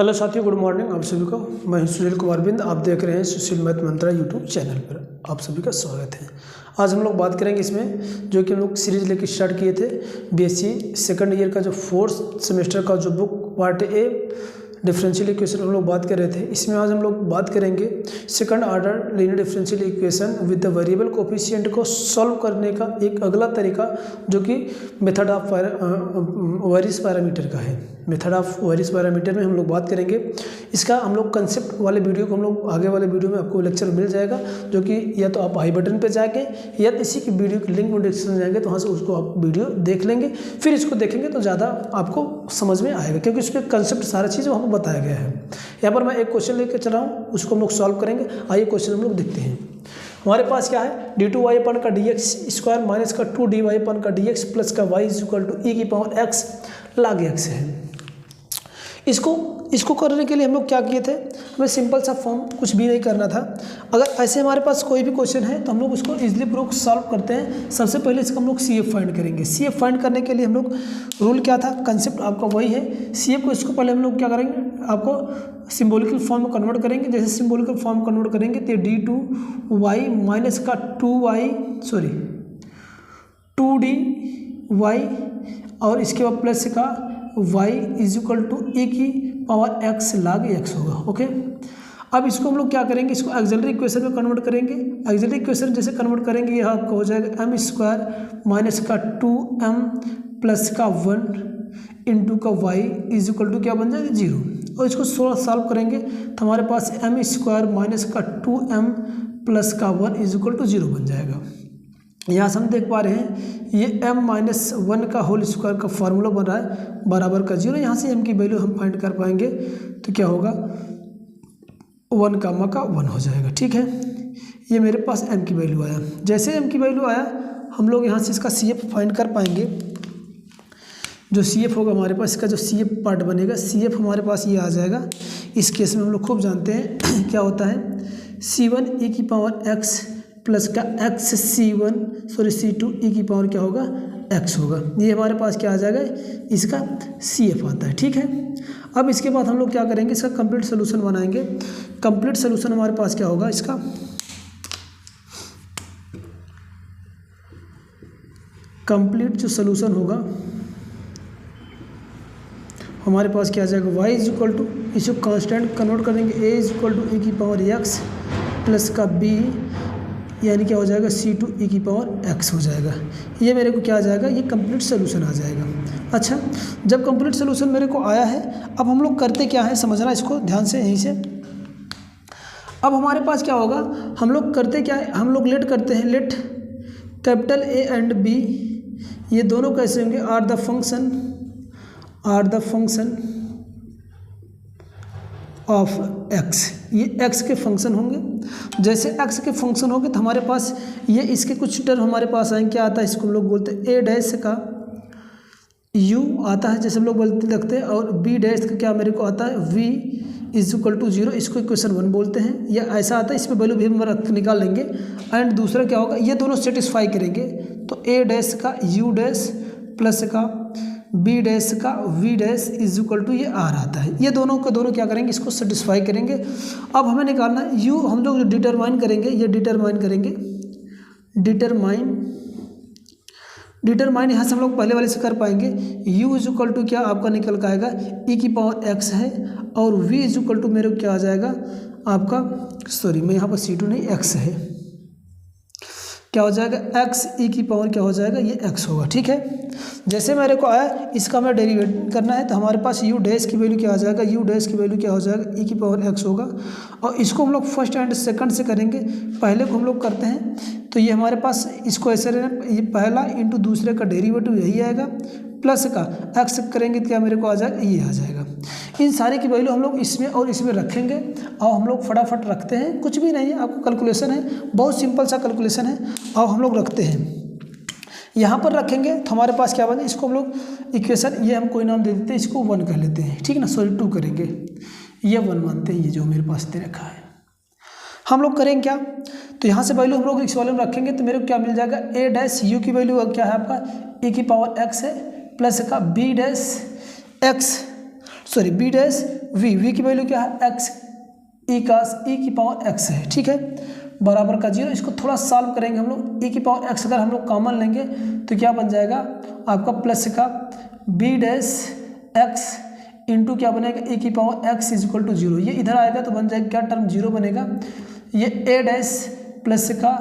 Hello साथियों, good morning आप सभी को। मैं सुनील कुमार बिंद, आप देख रहे हैं सुशील मैथ मंत्रा यूट्यूब चैनल पर। आप सभी का स्वागत है। आज हम लोग बात करेंगे इसमें जो कि हम लोग सीरीज लेके स्टार्ट किए थे बीएससी सेकंड ईयर का जो फोर्थ सेमेस्टर का जो book part A differential equation हम लोग बात कर रहे थे। इसमें आज हम लोग बात करेंगे second order linear differential equation with the variable coefficient को सॉल्व करने का एक अगला तरीका, जो कि मेथड ऑफ वेरियस पैरामीटर का है। मेथड ऑफ वेरियस पैरामीटर में हम लोग बात करेंगे। इसका हम लोग कंसेप्ट वाले वीडियो को हम लोग आगे वाले वीडियो में आपको लेक्चर मिल जाएगा, जो कि या तो आप आई बटन पे जाके या इसी की वीडियो की लिंक में डिस्क्रिप्शन जाएंगे तो वहाँ से उसको आप वीडियो देख लेंगे। फिर इसको देखेंगे तो ज़्यादा आपको समझ में आएगा, क्योंकि उसमें कंसेप्ट सारा चीज़ वहाँ पर बताया गया है। यहाँ पर मैं एक क्वेश्चन लेकर चला हूँ, उसको हम लोग सॉल्व करेंगे। आइए क्वेश्चन हम लोग देखते हैं। हमारे पास क्या है, d2y अपन का dx स्क्वायर माइनस का 2dy अपन का dx प्लस का y is equal to e की पावर x log x है। इसको करने के लिए हम लोग क्या किए थे, हमें सिंपल सा फॉर्म, कुछ भी नहीं करना था। अगर ऐसे हमारे पास कोई भी क्वेश्चन है तो हम लोग उसको इजीली प्रूफ सॉल्व करते हैं। सबसे पहले इसका हम लोग CF फाइंड करेंगे। CF फाइंड करने के लिए हम लोग रूल क्या था, कंसेप्ट आपका वही है। CF को इसको पहले हम लोग क्या करेंगे, आपको सिम्बोलिकल फॉर्म में कन्वर्ट करेंगे। जैसे सिम्बोलिकल फॉर्म कन्वर्ट करेंगे तो d2y माइनस का 2dy और इसके बाद प्लस का y is equal to e की पावर x log x होगा। ओके, अब इसको हम लोग क्या करेंगे, इसको ऑक्सिलरी इक्वेशन में कन्वर्ट करेंगे। ऑक्सिलरी इक्वेशन जैसे कन्वर्ट करेंगे, यह आपका हो जाएगा m स्क्वायर माइनस का 2m प्लस का 1 इंटू का y इज इक्वल टू क्या बन जाएगा 0। और इसको सॉल्व करेंगे तो हमारे पास m स्क्वायर माइनस का 2m प्लस का 1 इज इक्वल टू 0 बन जाएगा। यहाँ से हम देख पा रहे हैं ये m-1 का होल स्क्वायर का फार्मूला बन रहा है बराबर का 0। यहाँ से m की वैल्यू हम फाइंड कर पाएंगे तो क्या होगा, 1 का 1 हो जाएगा। ठीक है, ये मेरे पास m की वैल्यू आया। जैसे m की वैल्यू आया, हम लोग यहाँ से इसका CF फाइंड कर पाएंगे। जो CF होगा हमारे पास, इसका जो CF पार्ट बनेगा, CF हमारे पास ये आ जाएगा। इस केस में हम लोग खूब जानते हैं क्या होता है, C1 e की पावर x प्लस का C2 e की पावर क्या होगा, x होगा। ये हमारे पास क्या आ जाएगा, इसका CF आता है। ठीक है, अब इसके बाद हम लोग क्या करेंगे, इसका कंप्लीट सोल्यूशन बनाएंगे। कंप्लीट सोल्यूशन हमारे पास क्या होगा, इसका कंप्लीट जो सोल्यूशन होगा हमारे पास क्या आ जाएगा, y इज इक्वल टू, इसको कांस्टेंट कन्वर्ट करेंगे, a is equal to e की पावर x प्लस का b यानी क्या हो जाएगा, C2 e की पावर x हो जाएगा। ये मेरे को क्या आ जाएगा, ये कंप्लीट सोल्यूशन आ जाएगा। अच्छा, जब कंप्लीट सोल्यूशन मेरे को आया है, अब हम लोग करते क्या है, समझना इसको ध्यान से यहीं से। अब हमारे पास क्या होगा, हम लोग करते क्या है, हम लोग लेट करते हैं, let capital A and B ये दोनों कैसे होंगे, are the function of x। ये x के फंक्शन होंगे। जैसे x के फंक्शन होंगे तो हमारे पास ये इसके कुछ टर्म हमारे पास आएंगे। क्या आता है, इसको हम लोग बोलते हैं a डैश का u आता है, जैसे हम लोग बोलते लगते हैं, और b डैश का क्या मेरे को आता है, v इज इक्वल टू 0। इसको इक्वेशन 1 बोलते हैं, या ऐसा आता है, इसमें वैल्यू भी हम निकाल लेंगे। एंड दूसरा क्या होगा, ये दोनों सेटिस्फाई करेंगे तो a डैश का u डैश प्लस का b डैश का v dash is equal to ये r आता है। ये दोनों के दोनों क्या करेंगे, इसको सेटिस्फाई करेंगे। अब हमें निकालना है u, हम लोग जो डिटरमाइन करेंगे, ये डिटरमाइन यहाँ से हम लोग पहले वाले से कर पाएंगे। u इज इक्वल टू क्या आपका निकल का आएगा, e की पावर x है, और v इज इक्वल टू मेरे को क्या आ जाएगा आपका, सॉरी मैं यहाँ पर C2 नहीं, x है, क्या हो जाएगा, x e की पावर क्या हो जाएगा, ये x होगा। ठीक है, जैसे मेरे को आया, इसका हमें डेरिवेट करना है तो हमारे पास u डैश की वैल्यू क्या आ जाएगा, u डैश की वैल्यू क्या हो जाएगा, e की पावर x होगा। और इसको हम लोग फर्स्ट एंड सेकंड से करेंगे। पहले को हम लोग करते हैं तो ये हमारे पास, इसको ऐसे रहना, ये पहला इंटू दूसरे का डेरिवेटिव यही आएगा, प्लस का x करेंगे तो क्या मेरे को आ जाएगा, ये आ जाएगा। इन सारे की वैल्यू हम लोग इसमें और इसमें रखेंगे, और हम लोग फटाफट रखते हैं, कुछ भी नहीं है, आपको कैलकुलेशन है, बहुत सिंपल सा कैलकुलेशन है, और हम लोग रखते हैं। यहाँ पर रखेंगे तो हमारे पास क्या बने, इसको हम लोग इक्वेशन, ये हम कोई नाम दे देते हैं, इसको 1 कह लेते हैं। ठीक ना, सॉरी 2 करेंगे, ये 1 मानते हैं, ये जो मेरे पास दे रखा है। हम लोग करेंगे क्या, तो यहाँ से वैल्यू हम लोग इस वाले में रखेंगे तो मेरे को क्या मिल जाएगा, a डैश u की वैल्यू क्या है आपका, e की पावर x है, प्लस का b डैश v की वैल्यू क्या है x e की पावर x है, ठीक है, बराबर का 0। इसको थोड़ा सॉल्व करेंगे हम लोग, e की पावर x अगर हम लोग कॉमन लेंगे तो क्या बन जाएगा आपका प्लस का b डैश x इंटू क्या बनेगा e की power x is equal to 0। ये इधर आएगा तो बन जाएगा क्या टर्म 0 बनेगा। ये a डैश प्लस का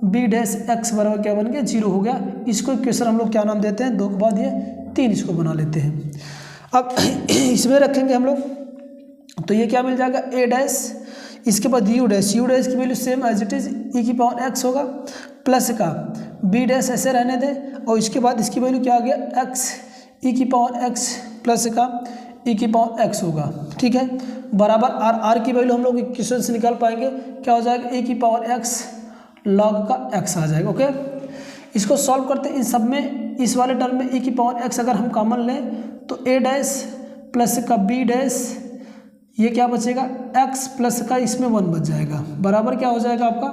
b डैश x बराबर क्या बन गया 0 हो गया। इसको इक्वेशन हम लोग क्या नाम देते हैं, 2 के बाद ये 3 इसको बना लेते हैं। अब इसमें रखेंगे हम लोग तो ये क्या मिल जाएगा a डैश, इसके बाद u डैश की value same as it is e की पावर x होगा, प्लस का b डैश ऐसे रहने दें और इसके बाद इसकी वैल्यू क्या आ गया x e की पावर x प्लस का e की पावर x होगा, ठीक है, बराबर r की वैल्यू हम लोग इक्वेशन से निकाल पाएंगे, क्या हो जाएगा e की पावर x log का x आ जाएगा। ओके, इसको सॉल्व करते इन सब में, इस वाले टर्म में e की पावर x अगर हम कॉमन लें तो a डैश प्लस का b डैश, ये क्या बचेगा x प्लस का इसमें 1 बच जाएगा, बराबर क्या हो जाएगा आपका,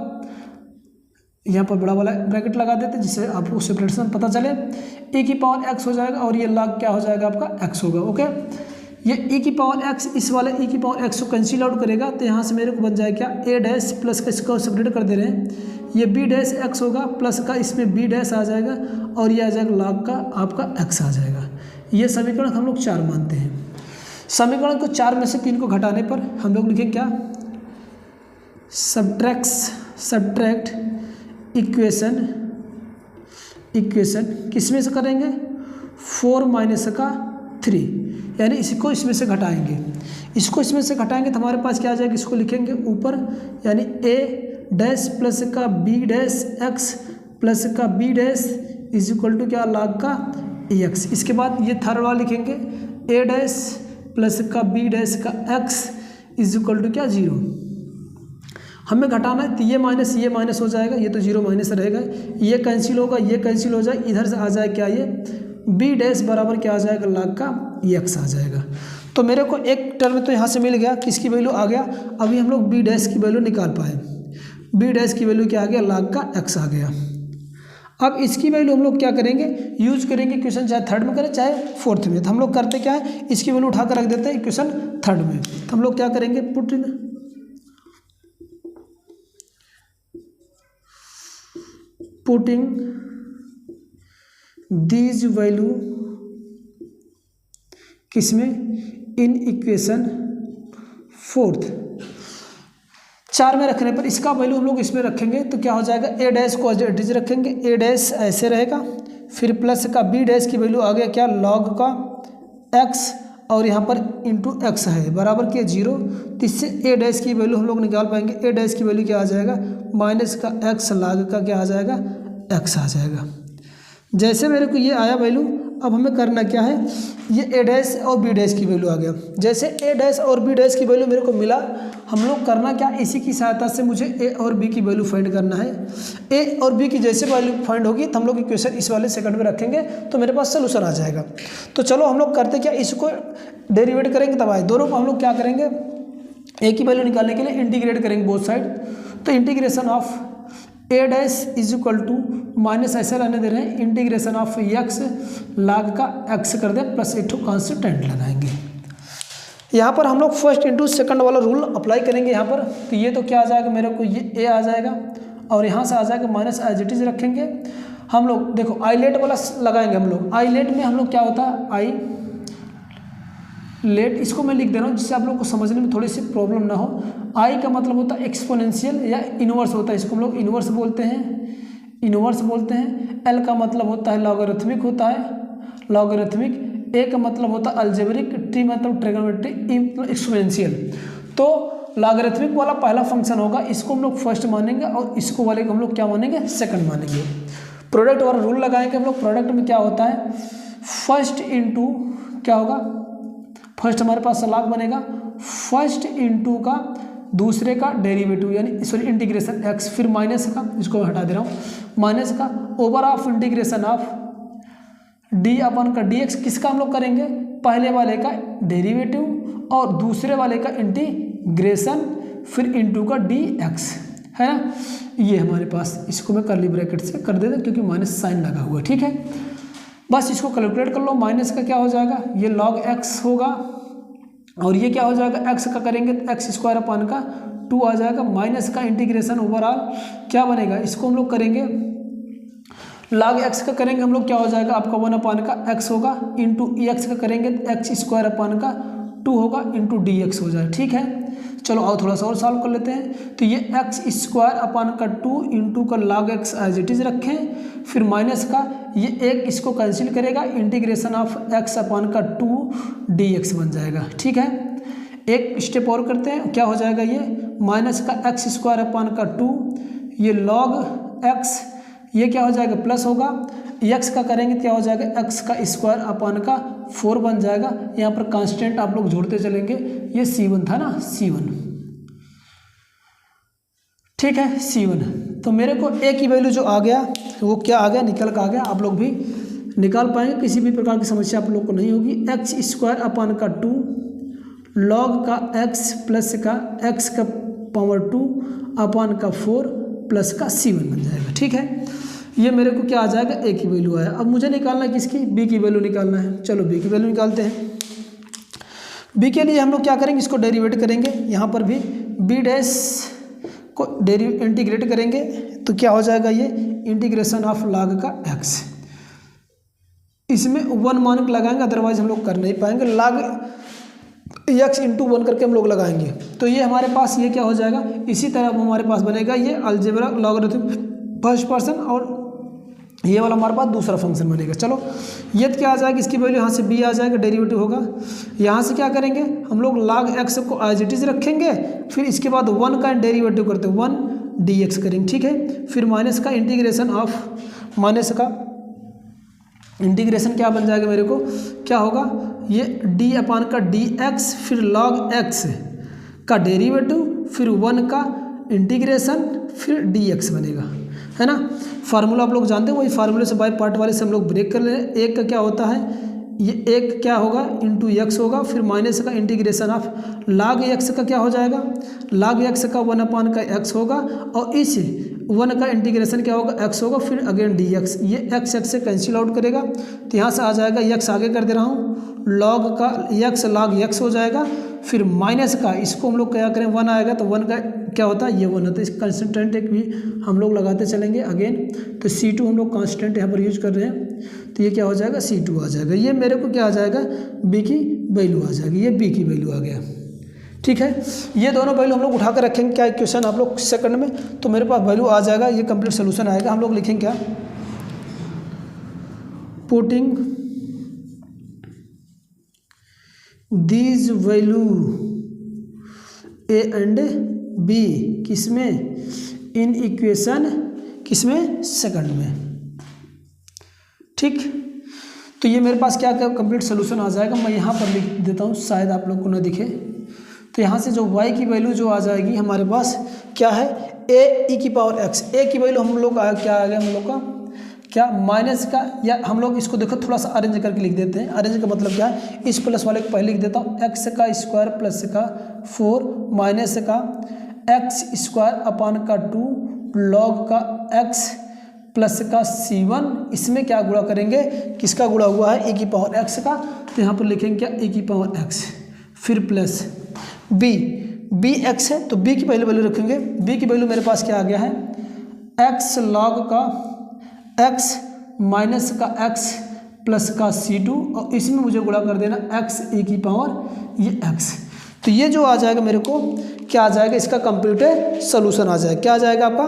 यहाँ पर बड़ा वाला ब्रैकेट लगा देते हैं जिससे आपको सेपरेशन पता चले, e की पावर x हो जाएगा और ये log क्या हो जाएगा आपका x होगा। ओके, ये e की पावर x इस वाले e की पावर x को कैंसिल आउट करेगा तो यहाँ से मेरे को बन जाएगा क्या a डैश प्लस का, इसको सेपरेट कर दे रहे हैं, ये b डैश x होगा प्लस का इसमें b डैश आ जाएगा और ये आ जाएगा log का आपका x आ जाएगा। ये समीकरण हम लोग 4 मानते हैं। समीकरण को 4 में से 3 को घटाने पर हम लोग लिखेंगे क्या, सब्ट्रैक्ट इक्वेशन किस में से करेंगे 4 माइनस का 3, यानी इसको इसमें से घटाएंगे, इसको इसमें से घटाएंगे तो हमारे पास क्या आ जाएगा, इसको लिखेंगे ऊपर, यानी a डैश प्लस का b डैश x प्लस का b dash is equal to क्या log का x। इसके बाद ये थर्ड वाला लिखेंगे a डैश प्लस का b डैश का x इज इक्वल टू क्या 0। हमें घटाना है तो ये माइनस हो जाएगा, ये तो 0 माइनस रहेगा, ये कैंसिल होगा, ये कैंसिल हो जाए, इधर से आ जाए क्या ये b डैश बराबर क्या आ जाएगा log का x आ जाएगा। तो मेरे को एक टर्म तो यहाँ से मिल गया, किसकी वैल्यू आ गया, अभी हम लोग b डैश की वैल्यू निकाल पाए, b डैश की वैल्यू क्या आ गया log का x आ गया। अब इसकी वैल्यू हम लोग क्या करेंगे, यूज करेंगे इक्वेशन चाहे थर्ड में करें चाहे फोर्थ में, तो हम लोग करते क्या है, इसकी वैल्यू उठा कर रख देते हैं इक्वेशन थर्ड में। तो हम लोग क्या करेंगे, पुटिंग दीज वैल्यू किसमें, इन इक्वेशन फोर्थ। 4 में रखने पर इसका वैल्यू हम लोग इसमें रखेंगे तो क्या हो जाएगा, a डैश को एज इट इज रखेंगे, a डैश ऐसे रहेगा, फिर प्लस का b डैश की वैल्यू आ गया क्या log का x और यहाँ पर इंटू x है बराबर क्या 0, तो इससे a डैश की वैल्यू हम लोग निकाल पाएंगे, a डैश की वैल्यू क्या आ जाएगा माइनस का x log का क्या आ जाएगा x आ जाएगा। जैसे मेरे को ये आया वैल्यू, अब हमें करना क्या है, ये a डैश और b डैश की वैल्यू आ गया, जैसे a डैश और b डैश की वैल्यू मेरे को मिला, हम लोग करना क्या, इसी की सहायता से मुझे a और b की वैल्यू फाइंड करना है। a और b की जैसे वैल्यू फाइंड होगी तो हम लोग इक्वेशन इस वाले सेकंड में रखेंगे तो मेरे पास सोल्यूशन आ जाएगा। तो चलो हम लोग करते क्या, इसको डेरिवेट करेंगे तब आए, दोनों को हम लोग क्या करेंगे, a की वैल्यू निकालने के लिए इंटीग्रेट करेंगे बोथ साइड, तो integration of a dash is equal to minus ऐसे रहने दे रहे हैं, इंटीग्रेशन ऑफ x log का x कर दे प्लस एक कॉन्स्टेंट लगाएंगे। यहाँ पर हम लोग फर्स्ट इंटू सेकंड वाला रूल अप्लाई करेंगे यहाँ पर, तो ये तो क्या आ जाएगा मेरे को, ये a आ जाएगा और यहाँ से आ जाएगा माइनस एज इट इज रखेंगे हम लोग। देखो आईलेट वाला लगाएंगे हम लोग, आईलेट में हम लोग क्या होता है, आई लेट, इसको मैं लिख दे रहा हूँ जिससे आप लोग को समझने में थोड़ी सी प्रॉब्लम ना हो। आई का मतलब होता है एक्सपोनेंशियल या इनवर्स होता है, इसको हम लोग इनवर्स बोलते हैं। एल का मतलब होता है लॉगरिथमिक होता है, लॉगरिथमिक। ए का मतलब होता है अलजेब्रिक, टी मतलब ट्रिग्नोमेट्री, ई मतलब एक्सपोनेंशियल। तो लॉगरिथमिक वाला पहला फंक्शन होगा, इसको हम लोग फर्स्ट मानेंगे और इसको वाले को हम लोग क्या मानेंगे, सेकंड मानेंगे। प्रोडक्ट वाला रूल लगाएंगे हम लोग, प्रोडक्ट में क्या होता है, फर्स्ट इंटू क्या होगा, फर्स्ट हमारे पास लॉग बनेगा, फर्स्ट इंटू का दूसरे का डेरिवेटिव यानी सॉरी इंटीग्रेशन x, फिर माइनस का, इसको हटा दे रहा हूँ, माइनस का over of integration of d अपन का dx, किसका हम लोग करेंगे, पहले वाले का डेरिवेटिव और दूसरे वाले का इंटीग्रेशन, फिर इंटू का dx है ना। ये हमारे पास, इसको मैं कर्ली ब्रैकेट से कर देता क्योंकि माइनस साइन लगा हुआ है, ठीक है। बस इसको कैलकुलेट कर लो, माइनस का क्या हो जाएगा, ये log x होगा और ये क्या हो जाएगा, एक्स का करेंगे तो एक्स स्क्वायर अपान का 2 आ जाएगा, माइनस का इंटीग्रेशन ओवरऑल क्या बनेगा, इसको हम लोग करेंगे log x का करेंगे हम लोग, क्या हो जाएगा आपका 1 अपान का x होगा, इंटू एक्स का करेंगे तो एक्स स्क्वायर अपान का 2 होगा, इंटू डी एक्स हो जाए। ठीक है, चलो आओ थोड़ा सा और सॉल्व कर लेते हैं। तो ये एक्स स्क्वायर अपान का 2 इंटू का log x as it is रखें, फिर माइनस का ये एक इसको कैंसिल करेगा, इंटीग्रेशन ऑफ x अपान का 2 डी एक्स बन जाएगा। ठीक है, एक स्टेप और करते हैं, क्या हो जाएगा ये माइनस का एक्स स्क्वायर अपान का 2, ये log x, ये क्या हो जाएगा प्लस होगा, x का करेंगे क्या हो जाएगा x का स्क्वायर अपान का 4 बन जाएगा। यहाँ पर कांस्टेंट आप लोग जोड़ते चलेंगे, ये c1 था ना, c1, ठीक है c1। तो मेरे को a की वैल्यू जो आ गया वो क्या आ गया, निकल का आ गया। आप लोग भी निकाल पाएंगे, किसी भी प्रकार की समस्या आप लोग को नहीं होगी। एक्स स्क्वायर अपान का 2 log का x प्लस का x का पावर 2 अपान का 4 प्लस का c1 बन जाएगा। ठीक है, ये मेरे को क्या आ जाएगा, a की वैल्यू आया। अब मुझे निकालना है किसकी, b की वैल्यू निकालना है। चलो b की वैल्यू निकालते हैं। b के लिए हम लोग क्या करेंगे, इसको डेरिवेट करेंगे, यहाँ पर भी b डैश को इंटीग्रेट करेंगे तो क्या हो जाएगा, ये इंटीग्रेशन ऑफ log का x, इसमें 1 मान के लगाएंगे, अदरवाइज हम लोग कर नहीं पाएंगे। log x इंटू 1 करके हम लोग लगाएंगे तो ये हमारे पास ये क्या हो जाएगा, इसी तरह हमारे पास बनेगा ये अलजेब्रा लॉगरिथम फर्स्ट पर्सन, और ये वाला हमारे पास दूसरा फंक्शन बनेगा। चलो ये तो क्या आ जाएगा, इसकी वैल्यू यहाँ से b आ जाएगा, डेरिवेटिव होगा। यहाँ से क्या करेंगे हम लोग log x को एज इट इज रखेंगे, फिर इसके बाद 1 का डेरिवेटिव करते हैं 1 dx करेंगे। ठीक है, फिर माइनस का इंटीग्रेशन ऑफ, माइनस का इंटीग्रेशन क्या बन जाएगा मेरे को, क्या होगा ये d अपान का dx, फिर log x का डेरिवेटिव, फिर 1 का इंटीग्रेशन, फिर dx बनेगा, है ना। फार्मूला आप लोग जानते हैं, वही फार्मूले से बाय पार्ट वाले से हम लोग ब्रेक कर ले रहे हैं। एक का क्या होता है, ये एक क्या होगा इंटू एक्स होगा, फिर माइनस का इंटीग्रेशन ऑफ log x का क्या हो जाएगा, log x का 1 अपान का x होगा, और इस 1 का इंटीग्रेशन क्या होगा, x होगा, फिर अगेन dx, ये x से कैंसिल आउट करेगा तो यहाँ से आ जाएगा, x आगे कर दे रहा हूँ, log का x log x हो जाएगा, फिर माइनस का इसको हम लोग क्या करें 1 आएगा तो 1 का क्या होता है, ये 1 होता है। इस कंस्टेंट एक भी हम लोग लगाते चलेंगे अगेन, तो C2 हम लोग कांस्टेंट यहाँ पर यूज कर रहे हैं, तो ये क्या हो जाएगा C2 आ जाएगा। ये मेरे को क्या आ जाएगा, b की वैल्यू आ जाएगी, ये b की वैल्यू आ गया। ठीक है, ये दोनों वैल्यू हम लोग उठा कर रखेंगे क्या इक्वेशन आप लोग सेकंड में, तो मेरे पास वैल्यू आ जाएगा, ये कंप्लीट सोल्यूशन आएगा। हम लोग लिखेंगे क्या, putting these value a and b किसमें, इन इक्वेशन किसमें, सेकंड में। ठीक, तो ये मेरे पास क्या कंप्लीट सोल्यूशन आ जाएगा। मैं यहाँ पर लिख देता हूँ, शायद आप लोग को ना दिखे। तो यहाँ से जो y की वैल्यू जो आ जाएगी हमारे पास क्या है, a e की पावर x, a की वैल्यू हम लोग क्या आ गया हम लोग का, क्या माइनस का, या हम लोग इसको देखो थोड़ा सा अरेंज करके लिख देते हैं। अरेंज का मतलब क्या है, इस प्लस वाले को पहले लिख देता हूँ, x का स्क्वायर प्लस का 4 माइनस का x स्क्वायर अपान का 2 log का x प्लस का c1, इसमें क्या गुणा करेंगे, किसका गुणा हुआ है, e की पावर x का, तो यहाँ पर लिखेंगे क्या, e की पावर x, फिर प्लस b x है तो b की पहले वैल्यू रखेंगे। b की वैल्यू मेरे पास क्या आ गया है, x log का x माइनस का x प्लस का c2, और इसमें मुझे गुणा कर देना x e की पावर ये x। तो ये जो आ जाएगा मेरे को क्या आ जाएगा, इसका कंप्लीट सोल्यूशन आ जाएगा। क्या आ जाएगा आपका,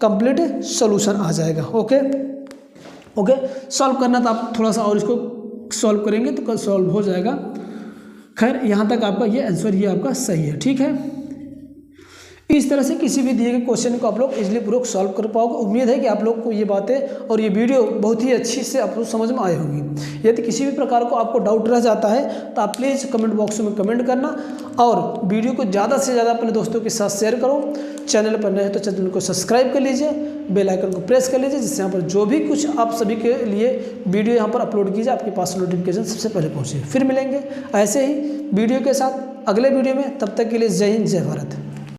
कंप्लीट सोल्यूशन आ जाएगा। ओके ओके, सॉल्व करना तो आप थोड़ा सा और इसको सॉल्व करेंगे तो कल सॉल्व हो जाएगा। खैर यहाँ तक आपका ये आंसर ये आपका सही है। ठीक है, इस तरह से किसी भी दिए गए क्वेश्चन को आप लोग इजीली पूर्वक सॉल्व कर पाओगे। उम्मीद है कि आप लोग को ये बातें और ये वीडियो बहुत ही अच्छी से आप लोग समझ में आए होंगी। यदि किसी भी प्रकार को आपको डाउट रह जाता है तो आप प्लीज़ कमेंट बॉक्स में कमेंट करना, और वीडियो को ज़्यादा से ज़्यादा अपने दोस्तों के साथ शेयर करो। चैनल पर नए हैं तो चैनल को सब्सक्राइब कर लीजिए, बेल आइकन को प्रेस कर लीजिए, जिससे यहाँ पर जो भी कुछ आप सभी के लिए वीडियो यहाँ पर अपलोड कीजिए आपके पास नोटिफिकेशन सबसे पहले पहुँचे। फिर मिलेंगे ऐसे ही वीडियो के साथ अगले वीडियो में, तब तक के लिए जय हिंद जय भारत।